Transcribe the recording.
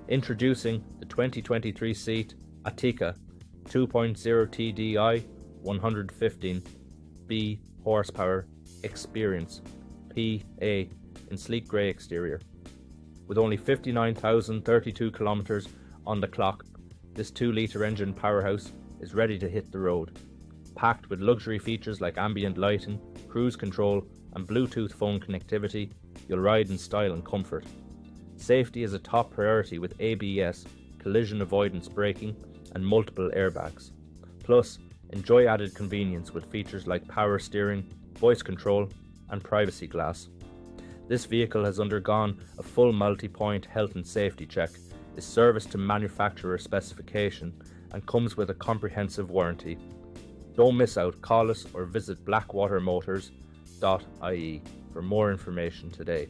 Introducing the 2023 SEAT Ateca 2.0TDI 115B horsepower XPERIENCE PA in sleek grey exterior. With only 59,032 kilometres on the clock, this 2-litre engine powerhouse is ready to hit the road. Packed with luxury features like ambient lighting, cruise control and Bluetooth phone connectivity, you'll ride in style and comfort. Safety is a top priority with ABS, collision avoidance braking and multiple airbags. Plus, enjoy added convenience with features like power steering, voice control and privacy glass. This vehicle has undergone a full multi-point health and safety check, is serviced to manufacturer specification and comes with a comprehensive warranty. Don't miss out, call us or visit blackwatermotors.ie for more information today.